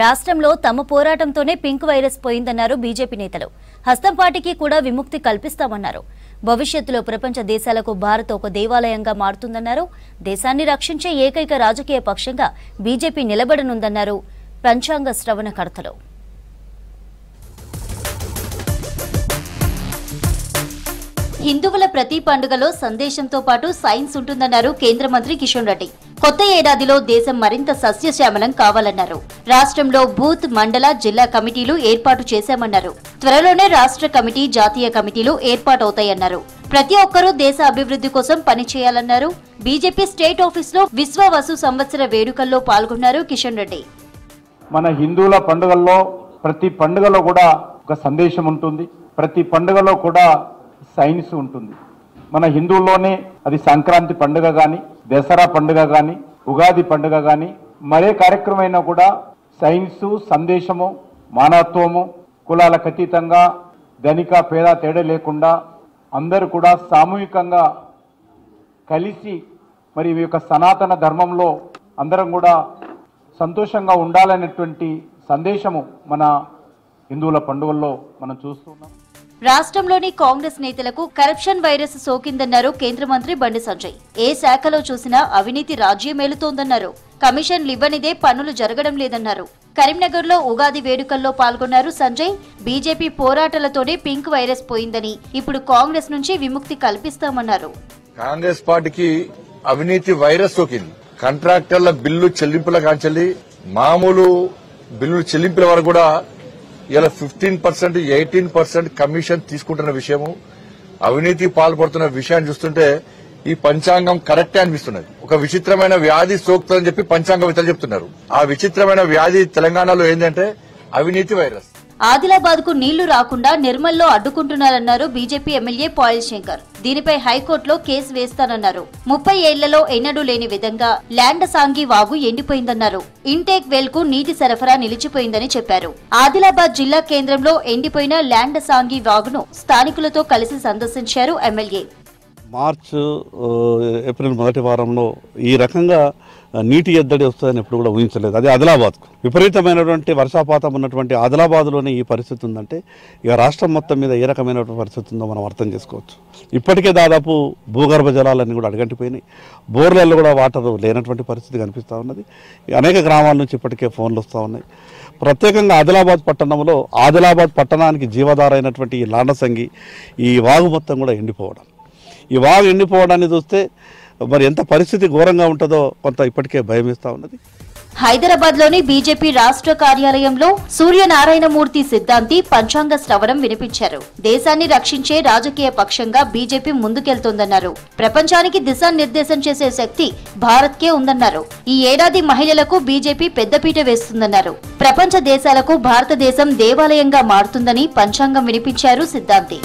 రాష్ట్రంలో తమ పోరాటంతోనే pink virus పోయిందన్నారు BJP నేతలు. హస్తం పార్టీకి కూడా విముక్తి కల్పిస్తామన్నారు. భవిష్యత్తులో ప్రపంచ దేశాలకు భారత్ ఒక దేవాలయంగా మారుతుందన్నారు. దేశాన్ని రక్షించే ఏకైక రాజకీయ పక్షంగా బీజేపీ నిలబడనుందన్నారు పంచాంగ శ్రవణకర్తలు. హిందువుల ప్రతి పండుగలో సందేశంతో పాటు సైన్స్ ఉంటుందన్నారు కేంద్ర మంత్రి కిషన్ రెడ్డి. కొత్త ఏడాదిలో దేశం మరింత సస్యశ్యామలం కావాలన్నారు. రాష్ట్రంలో బూత్, మండల, జిల్లా కమిటీలు ఏర్పాటు చేశామన్నారు. త్వరలోనే రాష్ట్ర కమిటీ, జాతీయ కమిటీలు ఏర్పాటవుతాయన్నారు. ప్రతి ఒక్కరూ దేశ అభివృద్ధి కోసం పనిచేయాలన్నారు. బీజేపీ స్టేట్ ఆఫీసులో విశ్వ వసు సంవత్సర వేడుకల్లో పాల్గొన్నారు కిషన్ రెడ్డి. మన హిందువుల పండుగల్లో ప్రతి పండుగలో కూడా ఒక సందేశం ఉంటుంది. ప్రతి పండుగలో కూడా సైన్స్ ఉంటుంది. మన హిందువుల్లోనే అది సంక్రాంతి పండుగ కానీ, దసరా పండుగ కానీ, ఉగాది పండుగ కానీ, మరే కార్యక్రమైనా కూడా సైన్సు, సందేశము, మానవత్వము, కులాలకు అతీతంగా ధనిక పేద తేడా లేకుండా అందరూ కూడా సామూహికంగా కలిసి మరి ఈ యొక్క సనాతన ధర్మంలో అందరం కూడా సంతోషంగా ఉండాలనేటువంటి సందేశము మన హిందువుల పండుగల్లో మనం చూస్తున్నాం. రాష్ట్రంలోని కాంగ్రెస్ నేతలకు కరప్షన్ వైరస్ సోకిందన్నారు కేంద్ర మంత్రి బండి సంజయ్. ఏ శాఖలో చూసినా అవినీతి రాజ్యమేలుతోందన్నారు. కమిషన్లు ఇవ్వనిదే పనులు జరగడం లేదన్నారు. కరీంనగర్లో ఉగాది వేడుకల్లో పాల్గొన్నారు సంజయ్. బీజేపీ పోరాటాలతోనే పింక్ వైరస్ పోయిందని, ఇప్పుడు కాంగ్రెస్ నుంచి విముక్తి కల్పిస్తామన్నారు. కాంగ్రెస్ పార్టీకి అవినీతి వైరస్ సోకింది. కాంట్రాక్టర్ల బిల్లు చెల్లింపుల కాంచెల్లి మామూలు బిల్లులు చెల్లింపుల వరకు కూడా ఇలా 15%, 18% కమిషన్ తీసుకుంటున్న విషయము, అవినీతి పాల్పడుతున్న విషయాన్ని చూస్తుంటే ఈ పంచాంగం కరెక్టే అనిపిస్తున్నది. ఒక విచిత్రమైన వ్యాధి సోకుతుందని చెప్పి పంచాంగవేత్తలు చెప్తున్నారు. ఆ విచిత్రమైన వ్యాధి తెలంగాణలో ఏంటంటే అవినీతి వైరస్. ఆదిలాబాద్ కు నీళ్లు రాకుండా నిర్మల్లో అడ్డుకుంటున్నారన్నారు బీజేపీ ఎమ్మెల్యే పాయల్ శంకర్. దీనిపై హైకోర్టులో కేసు వేస్తానన్నారు. 30 ఏళ్లలో ఎన్నడూ లేని విధంగా ల్యాండసాంగి వాగు ఎండిపోయిందన్నారు. ఇంటేక్ వెల్ కు నీటి సరఫరా నిలిచిపోయిందని చెప్పారు. ఆదిలాబాద్ జిల్లా కేంద్రంలో ఎండిపోయిన ల్యాండసాంగి వాగును స్థానికులతో కలిసి సందర్శించారు ఎమ్మెల్యే. మార్చి, ఏప్రిల్ మొదటి వారంలో ఈ రకంగా నీటి ఎద్దడి వస్తుందని ఎప్పుడు కూడా ఊహించలేదు. అది ఆదిలాబాద్కు విపరీతమైనటువంటి వర్షాపాతం ఉన్నటువంటి ఆదిలాబాద్లోనే ఈ పరిస్థితి ఉందంటే ఇక రాష్ట్రం మొత్తం మీద ఏ రకమైనటువంటి పరిస్థితి ఉందో మనం అర్థం చేసుకోవచ్చు. ఇప్పటికే దాదాపు భూగర్భ జలాలన్నీ కూడా అడగంటిపోయినాయి. బోర్లలో కూడా వాటర్ లేనటువంటి పరిస్థితి కనిపిస్తూ ఉన్నది. అనేక గ్రామాల నుంచి ఇప్పటికే ఫోన్లు వస్తూ ఉన్నాయి. ప్రత్యేకంగా ఆదిలాబాద్ పట్టణంలో, ఆదిలాబాద్ పట్టణానికి జీవధార అయినటువంటి ఈ లాండసంగి, ఈ వాగు మొత్తం కూడా ఎండిపోవడం, ఈ వాగు ఎండిపోవడాన్ని చూస్తే మరి ఎంత పరిస్థితి ఘోరంగా ఉంటుందో కొంత ఇప్పటికే భయం వేస్తా ఉన్నది. హైదరాబాద్ లోని బీజేపీ రాష్ట్ర కార్యాలయంలో సూర్యనారాయణమూర్తి సిద్ధాంతి పంచాంగ శ్రవణం వినిపించారు. దేశాన్ని రక్షించే రాజకీయ పక్షంగా బీజేపీ ముందుకెళ్తోందన్నారు. ప్రపంచానికి దిశానిర్దేశం చేసే శక్తి భారత్ కే ఉందన్నారు. ఈ ఏడాది మహిళలకు బీజేపీ పెద్దపీట వేస్తుందన్నారు. ప్రపంచ దేశాలకు భారతదేశం దేవాలయంగా మారుతుందని పంచాంగం వినిపించారు సిద్ధాంతి.